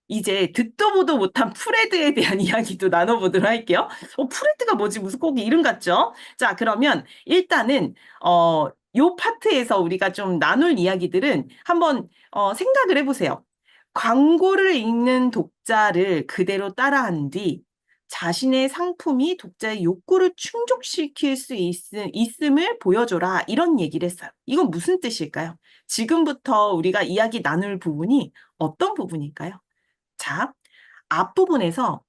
이제 듣도 보도 못한 프레드에 대한 이야기도 나눠보도록 할게요. 프레드가 뭐지? 무슨 꼭 이름 같죠? 자, 그러면 일단은 요 파트에서 우리가 좀 나눌 이야기들은 한번 생각을 해보세요. 광고를 읽는 독자를 그대로 따라한 뒤 자신의 상품이 독자의 욕구를 충족시킬 수 있음을 보여줘라. 이런 얘기를 했어요. 이건 무슨 뜻일까요? 지금부터 우리가 이야기 나눌 부분이 어떤 부분일까요? 자, 앞부분에서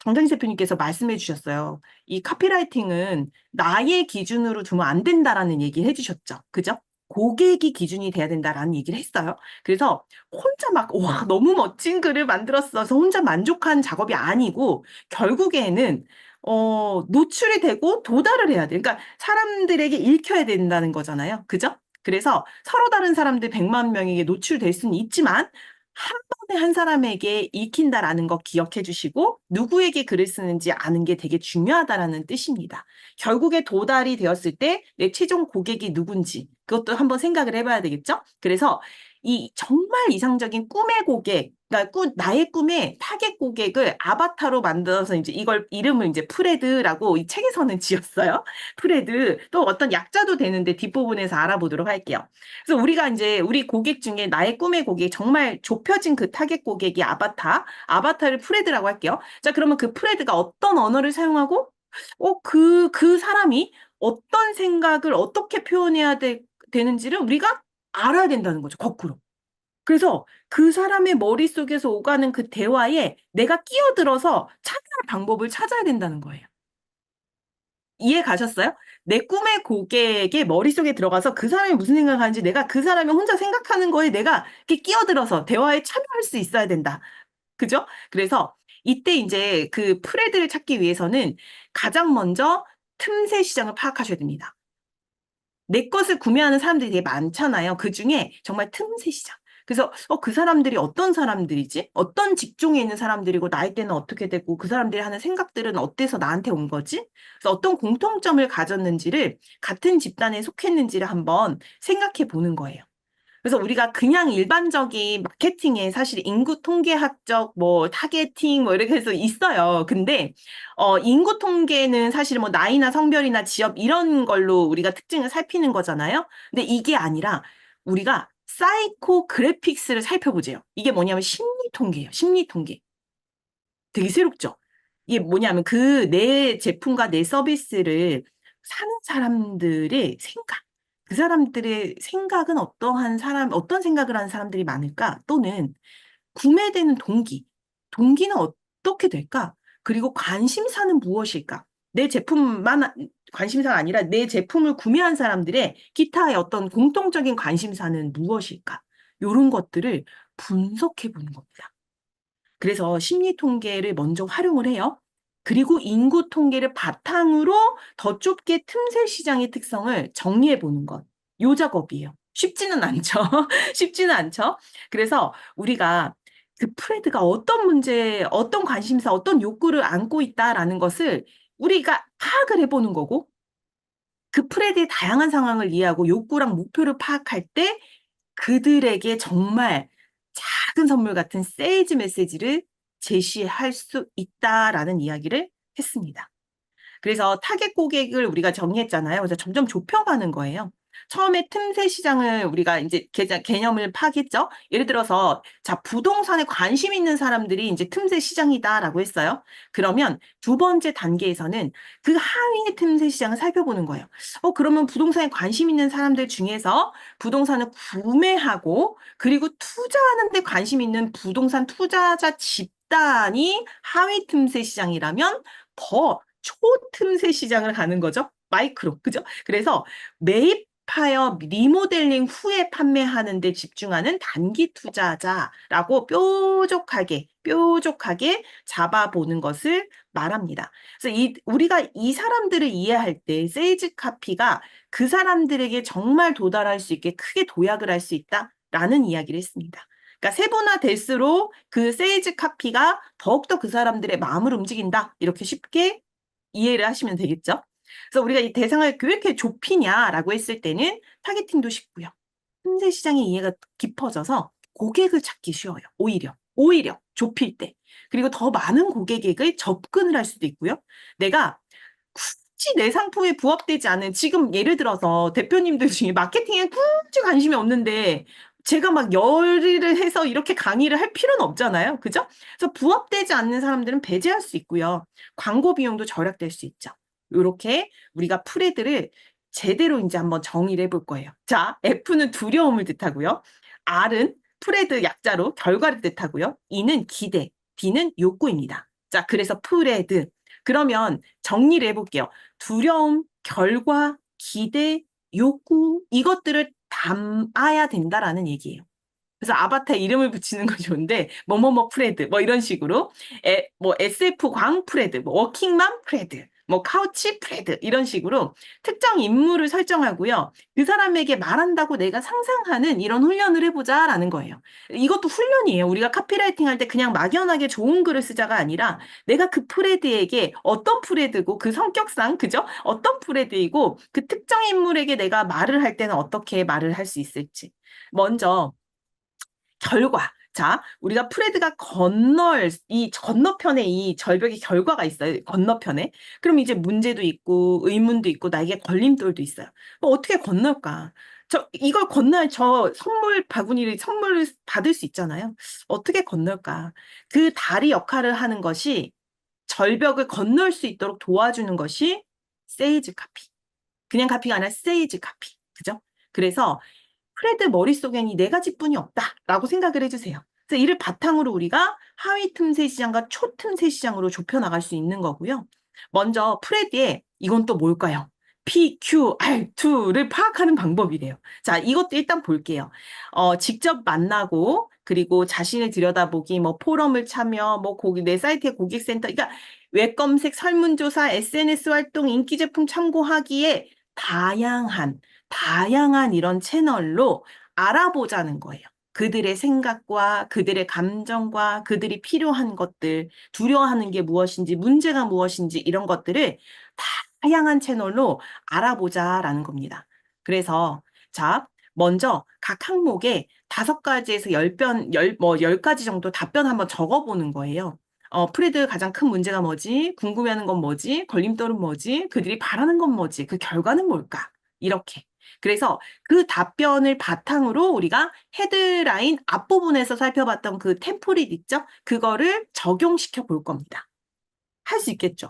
정장희 대표님께서 말씀해 주셨어요. 이 카피라이팅은 나의 기준으로 두면 안 된다라는 얘기를 해주셨죠. 그죠? 고객이 기준이 돼야 된다라는 얘기를 했어요. 그래서 혼자 막, 와, 너무 멋진 글을 만들었어서 혼자 만족한 작업이 아니고, 결국에는, 노출이 되고 도달을 해야 돼. 그러니까 사람들에게 읽혀야 된다는 거잖아요. 그죠? 그래서 서로 다른 사람들 100만 명에게 노출될 수는 있지만, 한 번에 한 사람에게 읽힌다라는 거 기억해 주시고 누구에게 글을 쓰는지 아는 게 되게 중요하다라는 뜻입니다. 결국에 도달이 되었을 때 내 최종 고객이 누군지 그것도 한번 생각을 해봐야 되겠죠? 그래서 이 정말 이상적인 꿈의 고객, 그러니까 나의 꿈의 타겟 고객을 아바타로 만들어서 이제 이걸 이름을 이제 프레드라고 이 책에서는 지었어요. 프레드. 또 어떤 약자도 되는데 뒷부분에서 알아보도록 할게요. 그래서 우리가 이제 우리 고객 중에 나의 꿈의 고객, 정말 좁혀진 그 타겟 고객이 아바타를 프레드라고 할게요. 자, 그러면 그 프레드가 어떤 언어를 사용하고, 그 사람이 어떤 생각을 어떻게 표현해야 되는지를 우리가 알아야 된다는 거죠, 거꾸로. 그래서 그 사람의 머릿속에서 오가는 그 대화에 내가 끼어들어서 찾아낼 방법을 찾아야 된다는 거예요. 이해 가셨어요? 내 꿈의 고객의 머릿속에 들어가서 그 사람이 무슨 생각하는지 내가 그 사람이 혼자 생각하는 거에 내가 이렇게 끼어들어서 대화에 참여할 수 있어야 된다. 그죠? 그래서 이때 이제 그 프레드를 찾기 위해서는 가장 먼저 틈새 시장을 파악하셔야 됩니다. 내 것을 구매하는 사람들이 되게 많잖아요. 그중에 정말 틈새 시장. 그래서 그 사람들이 어떤 사람들이지? 어떤 직종에 있는 사람들이고 나이대는 어떻게 되고 그 사람들이 하는 생각들은 어때서 나한테 온 거지? 그래서 어떤 공통점을 가졌는지를 같은 집단에 속했는지를 한번 생각해 보는 거예요. 그래서 우리가 그냥 일반적인 마케팅에 사실 인구 통계학적 뭐 타겟팅 뭐 이렇게 해서 있어요. 근데 인구 통계는 사실 뭐 나이나 성별이나 지역 이런 걸로 우리가 특징을 살피는 거잖아요. 근데 이게 아니라 우리가 사이코 그래픽스를 살펴보세요. 이게 뭐냐면 심리 통계예요. 심리 통계. 되게 새롭죠? 이게 뭐냐면 그 내 제품과 내 서비스를 사는 사람들의 생각, 그 사람들의 생각은 어떤 생각을 하는 사람들이 많을까? 또는 구매되는 동기는 어떻게 될까? 그리고 관심사는 무엇일까? 내 제품만 관심사가 아니라 내 제품을 구매한 사람들의 기타의 어떤 공통적인 관심사는 무엇일까? 요런 것들을 분석해 보는 겁니다. 그래서 심리 통계를 먼저 활용을 해요. 그리고 인구 통계를 바탕으로 더 좁게 틈새 시장의 특성을 정리해 보는 것. 요 작업이에요. 쉽지는 않죠. 쉽지는 않죠. 그래서 우리가 그 프레드가 어떤 문제, 어떤 관심사, 어떤 욕구를 안고 있다라는 것을 우리가 파악을 해보는 거고, 그 프레드의 다양한 상황을 이해하고 욕구랑 목표를 파악할 때 그들에게 정말 작은 선물 같은 세일즈 메시지를 제시할 수 있다라는 이야기를 했습니다. 그래서 타겟 고객을 우리가 정의했잖아요. 그래서 점점 좁혀가는 거예요. 처음에 틈새 시장을 우리가 이제 개념을 파악했죠. 예를 들어서 자 부동산에 관심 있는 사람들이 이제 틈새 시장이다라고 했어요. 그러면 두 번째 단계에서는 그 하위의 틈새 시장을 살펴보는 거예요. 그러면 부동산에 관심 있는 사람들 중에서 부동산을 구매하고 그리고 투자하는 데 관심 있는 부동산 투자자 집단이 하위 틈새 시장이라면 더 초틈새 시장을 가는 거죠. 마이크로. 그죠? 그래서 매입하여 리모델링 후에 판매하는 데 집중하는 단기 투자자라고 뾰족하게 잡아보는 것을 말합니다. 그래서 우리가 이 사람들을 이해할 때 세일즈 카피가 그 사람들에게 정말 도달할 수 있게 크게 도약을 할 수 있다라는 이야기를 했습니다. 그러니까 세분화될수록 그 세일즈 카피가 더욱더 그 사람들의 마음을 움직인다. 이렇게 쉽게 이해를 하시면 되겠죠? 그래서 우리가 이 대상을 왜 이렇게 좁히냐라고 했을 때는 타겟팅도 쉽고요. 틈새 시장의 이해가 깊어져서 고객을 찾기 쉬워요. 오히려. 오히려 좁힐 때. 그리고 더 많은 고객에게 접근을 할 수도 있고요. 내가 굳이 내 상품에 부합되지 않은 지금 예를 들어서 대표님들 중에 마케팅에 굳이 관심이 없는데 제가 막 열의를 해서 이렇게 강의를 할 필요는 없잖아요. 그죠? 그래서 부합되지 않는 사람들은 배제할 수 있고요. 광고 비용도 절약될 수 있죠. 요렇게 우리가 프레드를 제대로 이제 한번 정의를 해볼 거예요. 자, F는 두려움을 뜻하고요. R은 프레드 약자로 결과를 뜻하고요. E는 기대, D는 욕구입니다. 자, 그래서 프레드. 그러면 정리를 해볼게요. 두려움, 결과, 기대, 욕구 이것들을 담아야 된다라는 얘기예요. 그래서 아바타에 이름을 붙이는 건 좋은데 뭐뭐뭐 프레드 뭐 이런 식으로 뭐 SF 광 프레드, 뭐 워킹맘 프레드, 뭐 카우치 프레드 이런 식으로 특정 인물을 설정하고요. 그 사람에게 말한다고 내가 상상하는 이런 훈련을 해보자라는 거예요. 이것도 훈련이에요. 우리가 카피라이팅 할 때 그냥 막연하게 좋은 글을 쓰자가 아니라 내가 그 프레드에게 어떤 프레드고 그 성격상 그죠? 어떤 프레드이고 그 특정 인물에게 내가 말을 할 때는 어떻게 말을 할 수 있을지. 먼저 결과. 자, 우리가 프레드가 이 건너편에 이 절벽의 결과가 있어요. 건너편에. 그럼 이제 문제도 있고 의문도 있고 나에게 걸림돌도 있어요. 뭐 어떻게 건널까? 이걸 건너야 저 선물 바구니를 선물을 받을 수 있잖아요. 어떻게 건널까? 그 다리 역할을 하는 것이 절벽을 건널 수 있도록 도와주는 것이 세이즈 카피. 그냥 카피가 아니라 세이즈 카피. 그죠? 그래서 프레드 머릿속엔 이 네 가지뿐이 없다라고 생각을 해주세요. 그래서 이를 바탕으로 우리가 하위 틈새 시장과 초 틈새 시장으로 좁혀 나갈 수 있는 거고요. 먼저 프레드의 이건 또 뭘까요? PQR2를 파악하는 방법이래요. 자, 이것도 일단 볼게요. 직접 만나고 그리고 자신을 들여다보기, 뭐 포럼을 참여, 뭐 내 사이트의 고객센터, 그러니까 웹 검색, 설문조사, SNS 활동, 인기 제품 참고하기에 다양한 이런 채널로 알아보자는 거예요. 그들의 생각과 그들의 감정과 그들이 필요한 것들, 두려워하는 게 무엇인지, 문제가 무엇인지 이런 것들을 다양한 채널로 알아보자라는 겁니다. 그래서 자, 먼저 각 항목에 5가지에서 10가지 정도 답변 한번 적어보는 거예요. 프레드 가장 큰 문제가 뭐지? 궁금해하는 건 뭐지? 걸림돌은 뭐지? 그들이 바라는 건 뭐지? 그 결과는 뭘까? 이렇게. 그래서 그 답변을 바탕으로 우리가 헤드라인 앞부분에서 살펴봤던 그 템플릿 있죠? 그거를 적용시켜 볼 겁니다. 할 수 있겠죠?